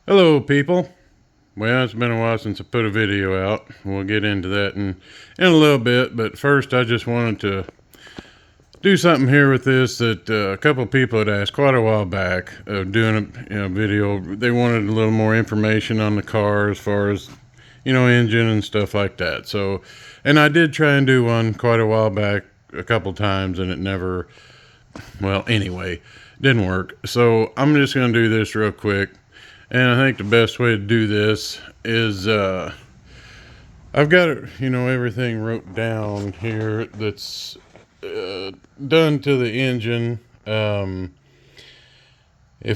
Hello, people. Well, it's been a while since I put a video out. We'll get into that in a little bit, but first, I just wanted to do something here with this that a couple of people had asked quite a while back of doing a video. They wanted a little more information on the car as far as engine and stuff like that. So, and I did try and do one quite a while back a couple times, and it never. Well, anyway, didn't work. So I'm just gonna do this real quick. And I think the best way to do this is I've got everything wrote down here that's done to the engine. If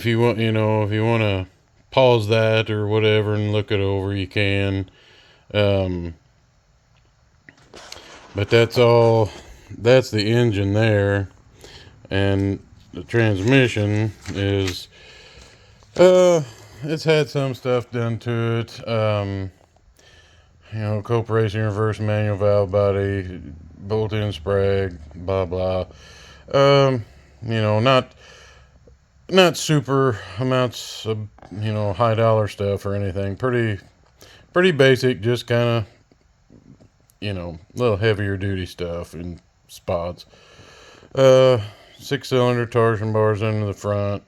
you want, if you want to pause that or whatever and look it over, you can. Um, but that's all. That's the engine there, and the transmission is it's had some stuff done to it. Cope racing reverse manual valve body, bolt-in sprag, blah blah. Um, not super amounts of high dollar stuff or anything. Pretty basic, just kind of a little heavier duty stuff in spots. Uh, 6-cylinder torsion bars into the front,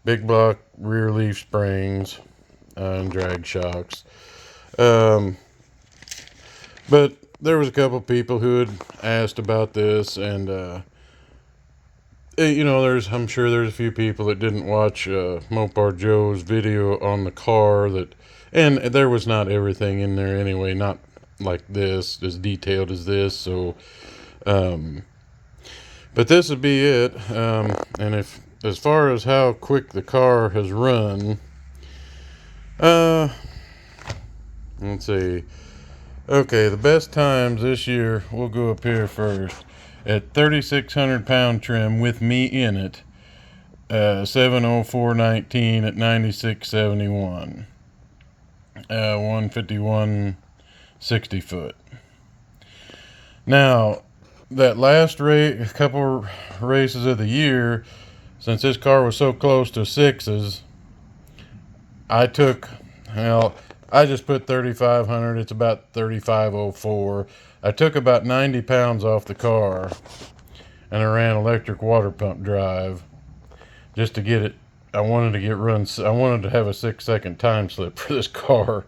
big block rear leaf springs, and drag shocks. Um, but there was a couple people who had asked about this, and I'm sure there's a few people that didn't watch Mopar Joe's video on the car and there was not everything in there anyway, not like this, as detailed as this. So, but this would be it. And if as far as how quick the car has run, uh, let's see. Okay, the best times this year, we'll go up here first. At 3,600 pound trim with me in it, 704.19 at 96.71, 151.60 foot. Now, that last race, couple races of the year, since this car was so close to sixes, I just put 3,500. It's about 3,504. I took about 90 pounds off the car, and I ran electric water pump drive just to get it. I wanted to have a 6-second time slip for this car.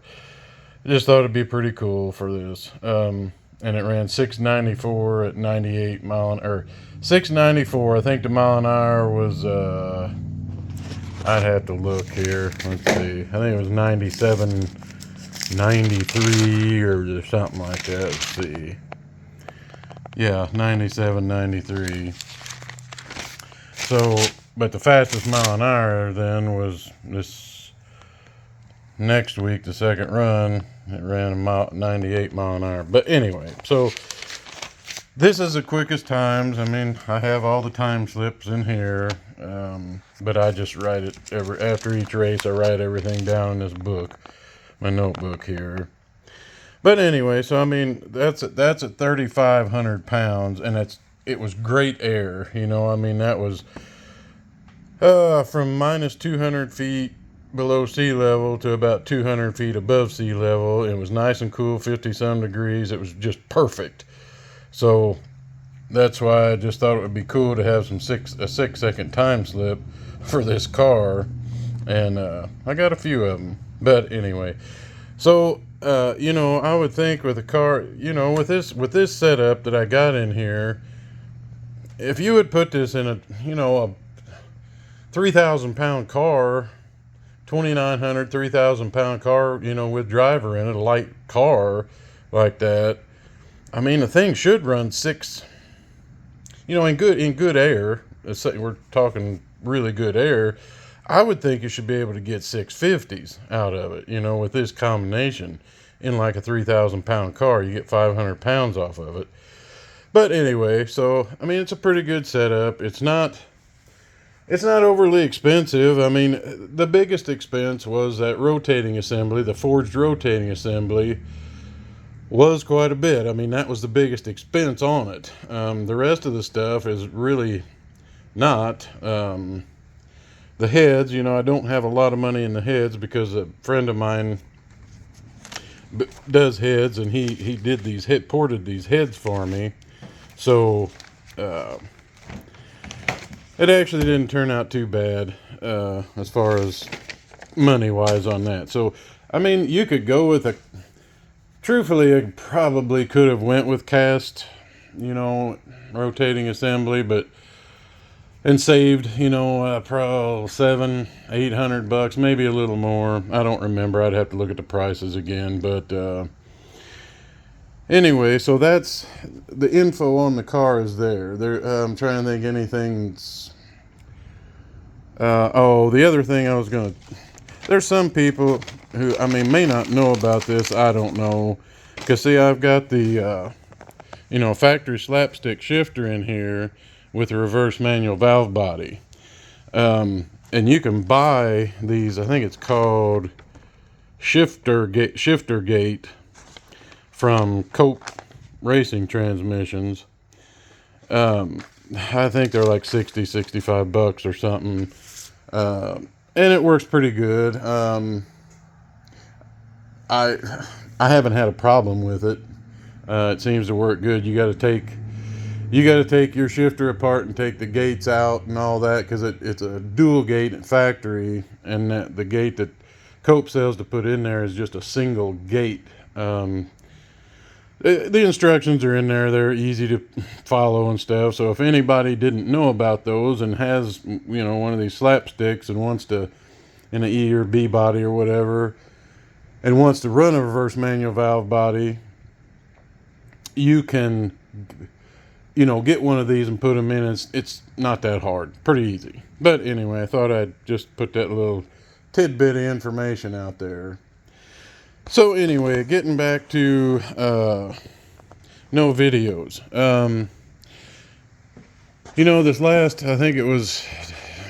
I just thought it'd be pretty cool for this. And it ran 694 at 98 mile or 694. I think the mile an hour was I'd have to look here. Let's see. I think it was 97, 93 or something like that. Let's see. Yeah, 97, 93. So, but the fastest mile an hour then was this next week, the second run. It ran 98 mile an hour. But anyway, so this is the quickest times. I mean, I have all the time slips in here, but I just write it after each race. I write everything down in this book, my notebook here. But anyway, so I mean, that's at 3,500 pounds, and it was great air. I mean, that was from minus 200 feet below sea level to about 200 feet above sea level. It was nice and cool, 50 some degrees. It was just perfect. So that's why I just thought it would be cool to have a 6-second time slip for this car, and I got a few of them. But anyway, so I would think with a car, with this setup that I got in here, if you would put this in a 3,000 pound car, 2,900, 3,000 pound car, with driver in it, a light car like that. I mean, the thing should run six, in good air. We're talking really good air. I would think you should be able to get 650s out of it, with this combination. In like a 3,000 pound car, you get 500 pounds off of it. But anyway, so I mean, it's a pretty good setup. It's not overly expensive. I mean, the biggest expense was that rotating assembly, the forged rotating assembly. Was quite a bit. I mean, that was the biggest expense on it. The rest of the stuff is really not. The the heads, you know, I don't have a lot of money in the heads because a friend of mine does heads, and he did these ported these heads for me. So it actually didn't turn out too bad as far as money wise on that. So I mean, you could go with a, truthfully, I probably could have went with cast, you know, rotating assembly, but and saved, you know, probably $700-800, maybe a little more. I don't remember. I'd have to look at the prices again. But anyway, so that's the info on the car is there. I'm trying to think anything's. The other thing I was gonna. There's some people who, I mean, may not know about this. I don't know, because see, I've got the factory slapstick shifter in here with a reverse manual valve body. And you can buy these, I think it's called shifter gate from Cope Racing Transmissions. I think they're like $60-65 or something. And it works pretty good. I haven't had a problem with it. It seems to work good. You got to take your shifter apart and take the gates out and all that, because it's a dual gate at factory, and the gate that Cope sells to put in there is just a single gate. The instructions are in there. They're easy to follow and stuff. So if anybody didn't know about those and has, you know, one of these slapsticks and wants to, in an E or B body or whatever, and wants to run a reverse manual valve body, you can, you know, get one of these and put them in. It's not that hard. Pretty easy. But anyway, I thought I'd just put that little tidbit of information out there. So anyway, getting back to no videos. You know, this last, I think it was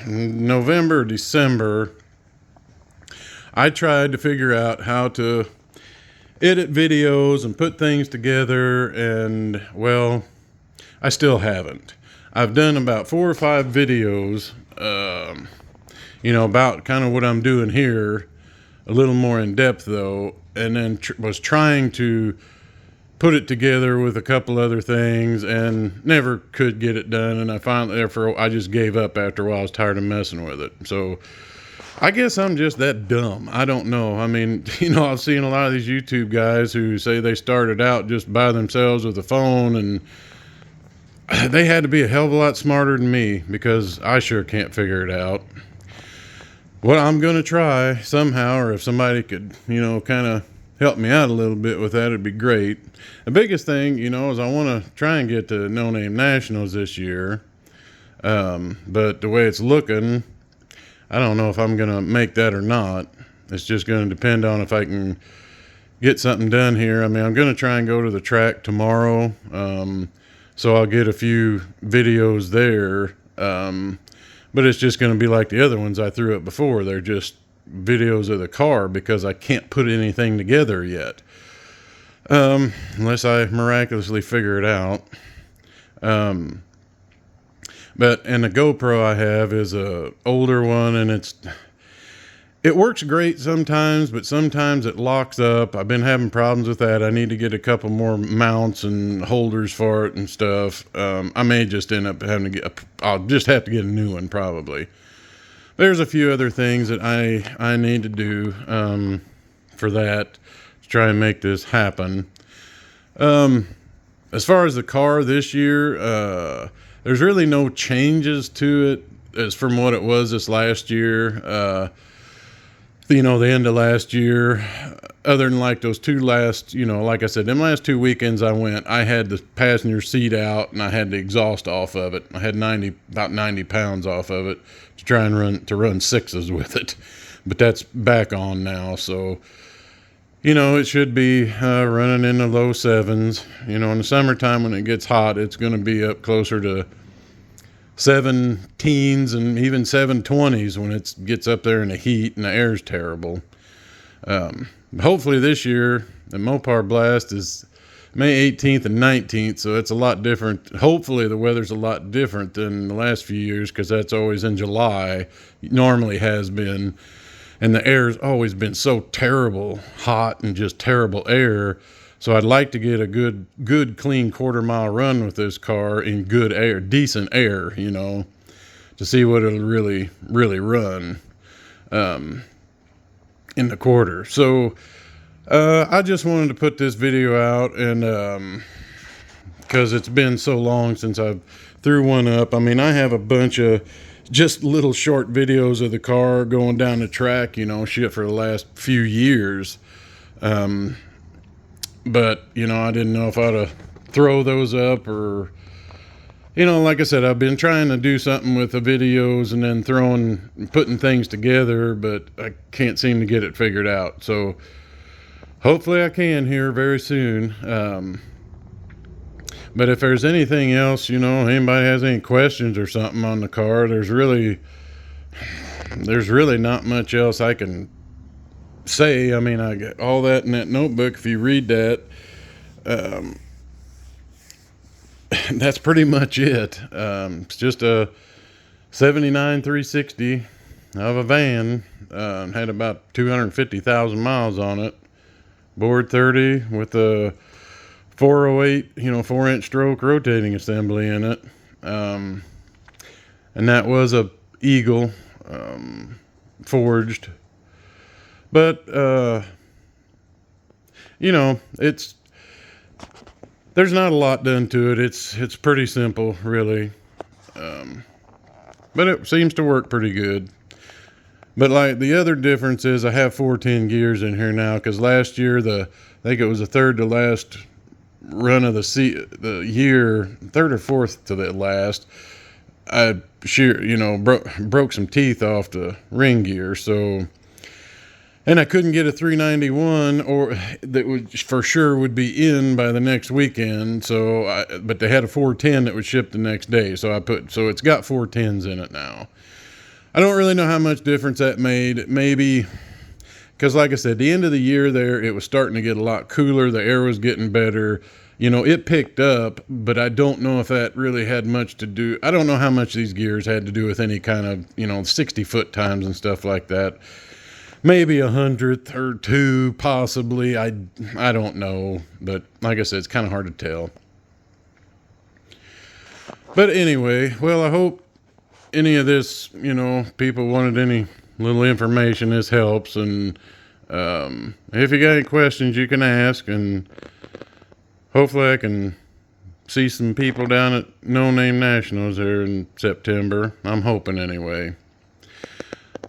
November or December, I tried to figure out how to edit videos and put things together, and well, I still haven't. I've done about 4 or 5 videos, you know, about kind of what I'm doing here, a little more in depth though, and then was trying to put it together with a couple other things and never could get it done. And I finally, I just gave up after a while. I was tired of messing with it. So I guess I'm just that dumb. I don't know. I mean, you know, I've seen a lot of these YouTube guys who say they started out just by themselves with a phone, and they had to be a hell of a lot smarter than me, because I sure can't figure it out. What I'm going to try somehow, or if somebody could, you know, kind of help me out a little bit with that, it'd be great. The biggest thing, you know, is I want to try and get to No Name Nationals this year. But the way it's looking, I don't know if I'm going to make that or not. It's just going to depend on if I can get something done here. I mean, I'm going to try and go to the track tomorrow. So I'll get a few videos there. But it's just going to be like the other ones I threw up before. They're just videos of the car, because I can't put anything together yet. Unless I miraculously figure it out. And the GoPro I have is a older one, and it works great sometimes, but sometimes it locks up. I've been having problems with that. I need to get a couple more mounts and holders for it and stuff. I may just end up having to I'll just have to get a new one probably. There's a few other things that I need to do for that to try and make this happen. As far as the car this year, there's really no changes to it as from what it was this last year. You know, the end of last year, other than like those 2 last, you know, like I said, them last 2 weekends I went, I had the passenger seat out and I had the exhaust off of it. I had about 90 pounds off of it to try and run 6s with it, but that's back on now. So, you know, it should be running in the low 7s. You know, in the summertime when it gets hot, it's going to be up closer to 17s and even 720s when it gets up there in the heat and the air's terrible. Hopefully this year the Mopar Blast is May 18th and 19th, so it's a lot different. Hopefully the weather's a lot different than the last few years, because that's always in July. Normally has been. And the air's always been so terrible, hot and just terrible air. So I'd like to get a good clean quarter-mile run with this car in good air, decent air, you know, to see what it'll really run in the quarter. So I just wanted to put this video out, and because it's been so long since I've threw one up. I mean, I have a bunch of just little short videos of the car going down the track, you know, shit for the last few years. But, you know, I didn't know if I ought to throw those up, or, you know, like I said, I've been trying to do something with the videos and then putting things together, but I can't seem to get it figured out. So hopefully I can here very soon. But if there's anything else, you know, anybody has any questions or something on the car, there's really not much else I can say. I mean, I got all that in that notebook. If you read that, that's pretty much it. It's just a 79 360 of a van. Had about 250,000 miles on it. Bored 30 with a 408, you know, 4-inch stroke rotating assembly in it. And that was a Eagle forged. But, you know, there's not a lot done to it. It's pretty simple, really. But it seems to work pretty good. But like the other difference is I have 410 gears in here now, because last year, I think it was the third to last run of the year, third or fourth to the last, I broke some teeth off the ring gear. So, and I couldn't get a 391 or that would for sure would be in by the next weekend. So, but they had a 410 that would ship the next day. So so it's got 410s in it now. I don't really know how much difference that made. Maybe, because like I said, the end of the year there, it was starting to get a lot cooler. The air was getting better. You know, it picked up, but I don't know if that really had much to do. I don't know how much these gears had to do with any kind of, you know, 60-foot times and stuff like that. Maybe 100th or 2, possibly. I don't know. But like I said, it's kind of hard to tell. But anyway, well, I hope any of this, you know, people wanted any little information, this helps. And if you got any questions, you can ask, and hopefully I can see some people down at No Name Nationals there in September. I'm hoping anyway.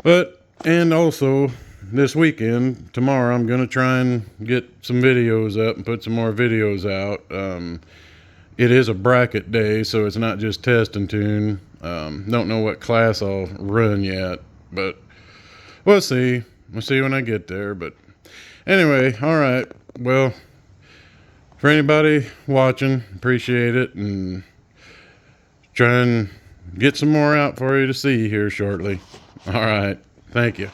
And also this weekend, tomorrow, I'm going to try and get some videos up and put some more videos out. It is a bracket day, so it's not just test and tune. Don't know what class I'll run yet, but we'll see. We'll see when I get there. But anyway, all right. Well, for anybody watching, appreciate it, and try and get some more out for you to see here shortly. All right. Thank you.